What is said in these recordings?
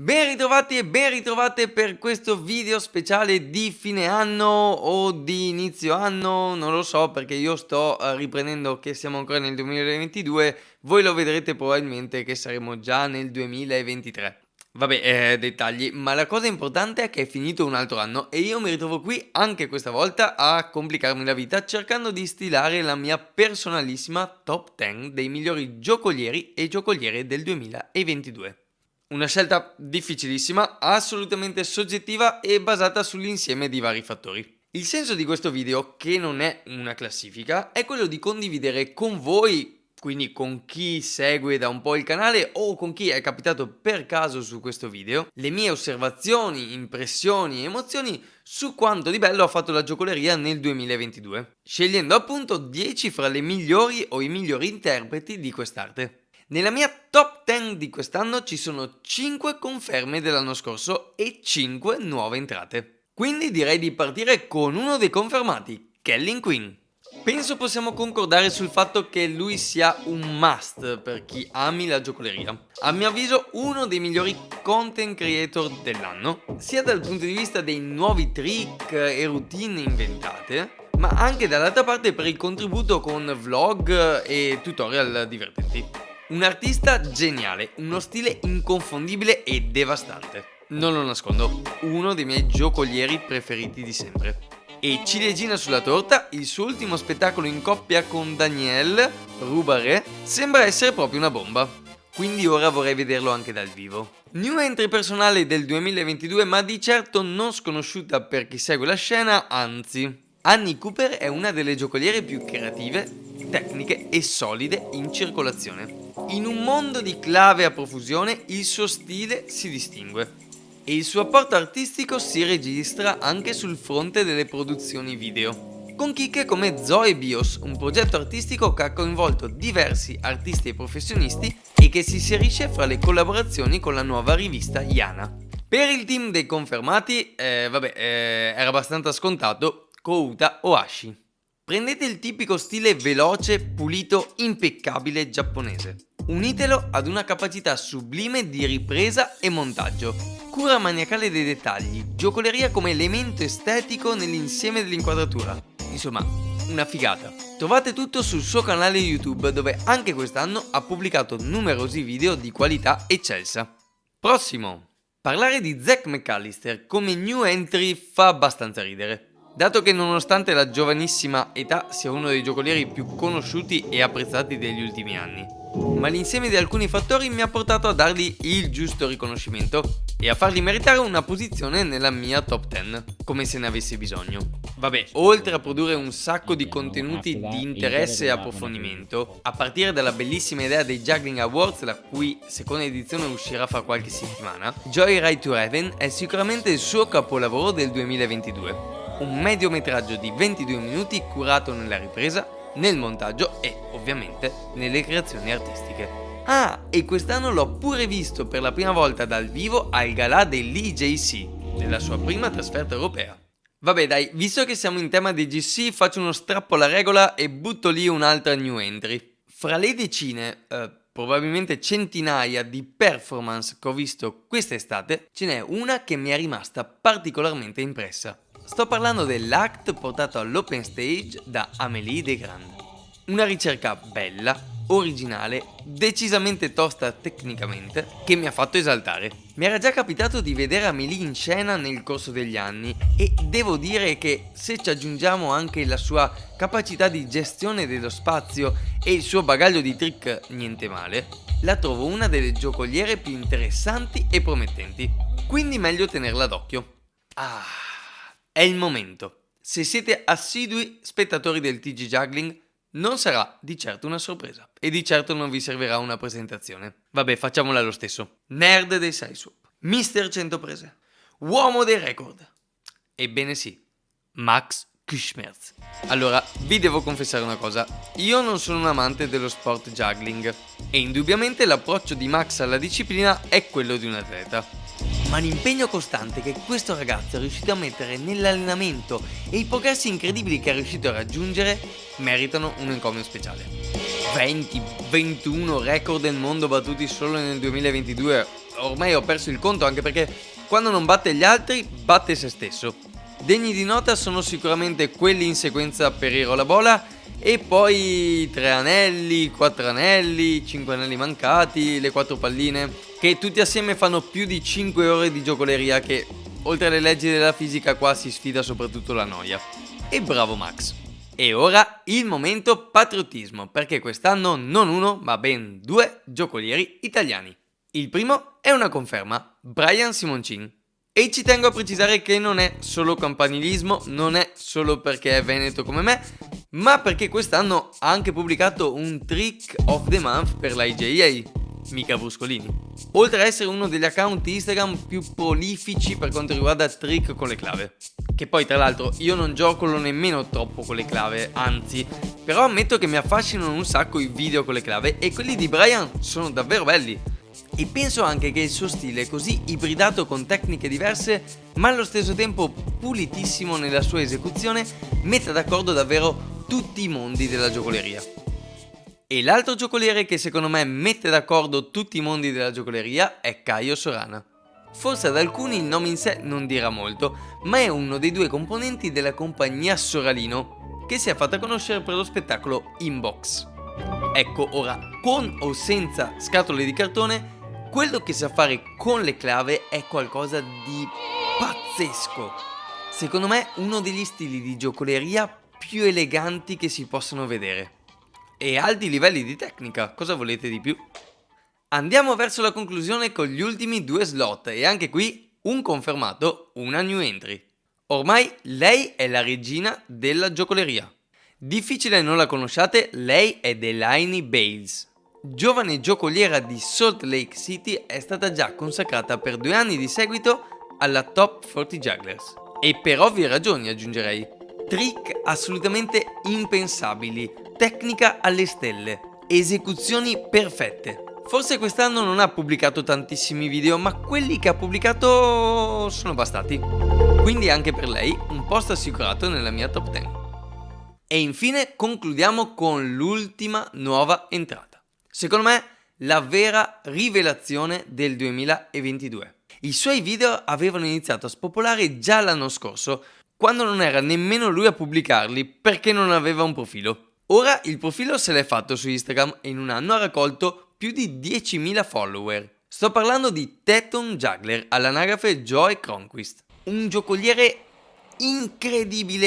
Ben ritrovati e ben ritrovate per questo video speciale di fine anno o di inizio anno, non lo so perché io sto riprendendo che siamo ancora nel 2022, voi lo vedrete probabilmente che saremo già nel 2023. Vabbè, dettagli, ma la cosa importante è che è finito un altro anno e io mi ritrovo qui anche questa volta a complicarmi la vita cercando di stilare la mia personalissima top 10 dei migliori giocolieri e giocoliere del 2022. Una scelta difficilissima, assolutamente soggettiva e basata sull'insieme di vari fattori. Il senso di questo video, che non è una classifica, è quello di condividere con voi, quindi con chi segue da un po' il canale o con chi è capitato per caso su questo video, le mie osservazioni, impressioni e emozioni su quanto di bello ha fatto la giocoleria nel 2022, scegliendo appunto 10 fra le migliori o i migliori interpreti di quest'arte. Nella mia top 10 di quest'anno ci sono 5 conferme dell'anno scorso e 5 nuove entrate. Quindi direi di partire con uno dei confermati, Kellin Quinn. Penso possiamo concordare sul fatto che lui sia un must per chi ami la giocoleria. A mio avviso uno dei migliori content creator dell'anno, sia dal punto di vista dei nuovi trick e routine inventate, ma anche dall'altra parte per il contributo con vlog e tutorial divertenti. Un artista geniale, uno stile inconfondibile e devastante. Non lo nascondo, uno dei miei giocolieri preferiti di sempre. E ciliegina sulla torta, il suo ultimo spettacolo in coppia con Danielle Roubaré sembra essere proprio una bomba. Quindi ora vorrei vederlo anche dal vivo. New entry personale del 2022, ma di certo non sconosciuta per chi segue la scena, anzi. Annie Cooper è una delle giocoliere più creative, tecniche e solide in circolazione. In un mondo di clave a profusione, il suo stile si distingue e il suo apporto artistico si registra anche sul fronte delle produzioni video, con chicche come Zoe Bios, un progetto artistico che ha coinvolto diversi artisti e professionisti e che si inserisce fra le collaborazioni con la nuova rivista Yana. Per il team dei confermati, era abbastanza scontato, Kouta Ohashi. Prendete il tipico stile veloce, pulito, impeccabile giapponese. Unitelo ad una capacità sublime di ripresa e montaggio, cura maniacale dei dettagli, giocoleria come elemento estetico nell'insieme dell'inquadratura. Insomma, una figata. Trovate tutto sul suo canale YouTube dove anche quest'anno ha pubblicato numerosi video di qualità eccelsa. Prossimo. Parlare di Zack McAllister come new entry fa abbastanza ridere, dato che nonostante la giovanissima età sia uno dei giocolieri più conosciuti e apprezzati degli ultimi anni. Ma l'insieme di alcuni fattori mi ha portato a dargli il giusto riconoscimento e a fargli meritare una posizione nella mia top 10, come se ne avessi bisogno. Vabbè, oltre a produrre un sacco di contenuti di interesse e approfondimento, a partire dalla bellissima idea dei Juggling Awards, la cui seconda edizione uscirà fra qualche settimana, Joyride to Heaven è sicuramente il suo capolavoro del 2022. Un mediometraggio di 22 minuti curato nella ripresa, nel montaggio e ovviamente nelle creazioni artistiche. Ah, e quest'anno l'ho pure visto per la prima volta dal vivo al galà dell'EJC, nella sua prima trasferta europea. Vabbè dai, visto che siamo in tema di GC, faccio uno strappo alla regola e butto lì un'altra new entry. Fra le decine, probabilmente centinaia di performance che ho visto quest'estate, ce n'è una che mi è rimasta particolarmente impressa. Sto parlando dell'act portato all'open stage da Amélie Desgrandes. Una ricerca bella, originale, decisamente tosta tecnicamente, che mi ha fatto esaltare. Mi era già capitato di vedere Amélie in scena nel corso degli anni e devo dire che se ci aggiungiamo anche la sua capacità di gestione dello spazio e il suo bagaglio di trick niente male, la trovo una delle giocoliere più interessanti e promettenti. Quindi meglio tenerla d'occhio. È il momento. Se siete assidui spettatori del TG Juggling, non sarà di certo una sorpresa e di certo non vi servirà una presentazione. Vabbè, facciamola lo stesso. Nerd dei sideswap, Mister 100 prese, uomo dei record. Ebbene sì, Max Kuschmerz. Allora, vi devo confessare una cosa. Io non sono un amante dello sport juggling e indubbiamente l'approccio di Max alla disciplina è quello di un atleta. Ma l'impegno costante che questo ragazzo è riuscito a mettere nell'allenamento e i progressi incredibili che è riuscito a raggiungere meritano un encomio speciale. 20-21 record del mondo battuti solo nel 2022, ormai ho perso il conto, anche perché quando non batte gli altri, batte se stesso. Degni di nota sono sicuramente quelli in sequenza per il Rollabola e poi 3 anelli, 4 anelli, 5 anelli mancati, le 4 palline, che tutti assieme fanno più di 5 ore di giocoleria che, oltre alle leggi della fisica, qua si sfida soprattutto la noia. E bravo Max! E ora il momento patriottismo, perché quest'anno non uno, ma ben 2 giocolieri italiani. Il primo è una conferma, Brian Simoncin. E ci tengo a precisare che non è solo campanilismo, non è solo perché è veneto come me, ma perché quest'anno ha anche pubblicato un Trick of the Month per la IJA, mica bruscolini. Oltre ad essere uno degli account Instagram più prolifici per quanto riguarda trick con le clave. Che poi tra l'altro io non gioco nemmeno troppo con le clave, anzi, però ammetto che mi affascinano un sacco i video con le clave e quelli di Brian sono davvero belli. E penso anche che il suo stile, così ibridato con tecniche diverse, ma allo stesso tempo pulitissimo nella sua esecuzione, metta d'accordo davvero tutti i mondi della giocoleria. E l'altro giocoliere che secondo me mette d'accordo tutti i mondi della giocoleria è Caio Sorana. Forse ad alcuni il nome in sé non dirà molto, ma è uno dei 2 componenti della compagnia Soralino, che si è fatta conoscere per lo spettacolo Inbox. Ecco, ora, con o senza scatole di cartone, quello che sa fare con le clave è qualcosa di pazzesco. Secondo me uno degli stili di giocoleria più eleganti che si possono vedere. E alti livelli di tecnica, cosa volete di più? Andiamo verso la conclusione con gli ultimi 2 slot e anche qui un confermato, una new entry. Ormai lei è la regina della giocoleria. Difficile non la conosciate, lei è Delaney Bales. Giovane giocoliera di Salt Lake City, è stata già consacrata per 2 anni di seguito alla Top 40 Jugglers. E per ovvie ragioni aggiungerei. Trick assolutamente impensabili, tecnica alle stelle, esecuzioni perfette. Forse quest'anno non ha pubblicato tantissimi video, ma quelli che ha pubblicato sono bastati. Quindi anche per lei un posto assicurato nella mia top 10. E infine concludiamo con l'ultima nuova entrata. Secondo me la vera rivelazione del 2022. I suoi video avevano iniziato a spopolare già l'anno scorso, quando non era nemmeno lui a pubblicarli perché non aveva un profilo. Ora il profilo se l'è fatto su Instagram e in un anno ha raccolto più di 10.000 follower. Sto parlando di Teton Juggler, all'anagrafe Joy Cronquist. Un giocoliere incredibile,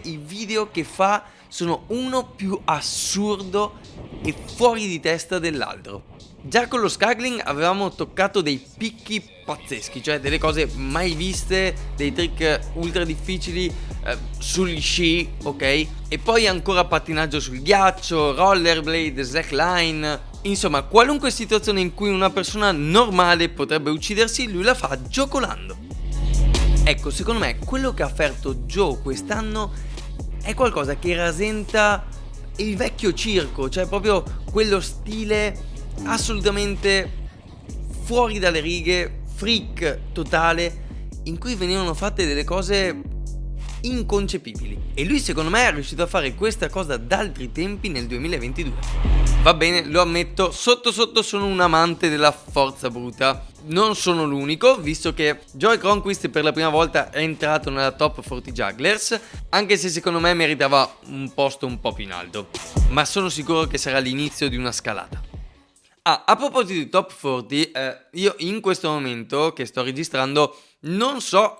i video che fa sono uno più assurdo e fuori di testa dell'altro. Già con lo Skagling avevamo toccato dei picchi pazzeschi, cioè delle cose mai viste, dei trick ultra difficili sugli sci, ok? E poi ancora pattinaggio sul ghiaccio, rollerblade, slackline, insomma qualunque situazione in cui una persona normale potrebbe uccidersi, lui la fa giocolando. Ecco, secondo me quello che ha offerto Joe quest'anno è qualcosa che rasenta il vecchio circo, cioè proprio quello stile assolutamente fuori dalle righe, freak totale, in cui venivano fatte delle cose inconcepibili. E lui secondo me è riuscito a fare questa cosa da altri tempi nel 2022. Va bene, lo ammetto, sotto sotto sono un amante della forza bruta. Non sono l'unico, visto che Joy Cronquist per la prima volta è entrato nella Top 40 Jugglers, anche se secondo me meritava un posto un po' più in alto. Ma sono sicuro che sarà l'inizio di una scalata. A proposito di Top 40, io in questo momento che sto registrando non so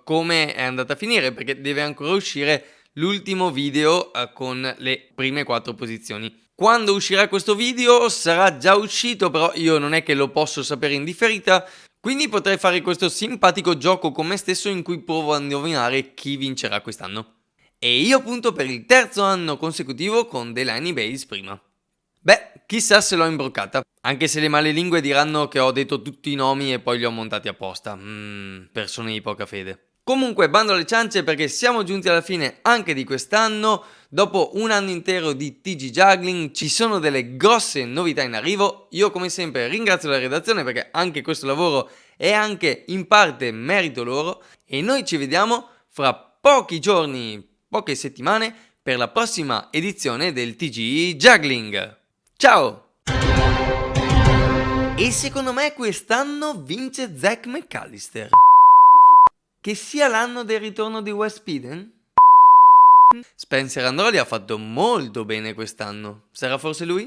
come è andata a finire, perché deve ancora uscire l'ultimo video con le prime 4 posizioni. Quando uscirà questo video sarà già uscito, però io non è che lo posso sapere in differita, quindi potrei fare questo simpatico gioco con me stesso in cui provo a indovinare chi vincerà quest'anno. E io punto per il 3° anno consecutivo con Delaney Bales prima. Beh, chissà se l'ho imbroccata, anche se le malelingue diranno che ho detto tutti i nomi e poi li ho montati apposta. Persone di poca fede. Comunque, bando alle ciance, perché siamo giunti alla fine anche di quest'anno. Dopo un anno intero di TG Juggling ci sono delle grosse novità in arrivo. Io come sempre ringrazio la redazione perché anche questo lavoro è anche in parte merito loro. E noi ci vediamo fra pochi giorni, poche settimane, per la prossima edizione del TG Juggling. Ciao! E secondo me quest'anno vince Zach McAllister. Che sia l'anno del ritorno di Wes Peden? Spencer Androli ha fatto molto bene quest'anno. Sarà forse lui?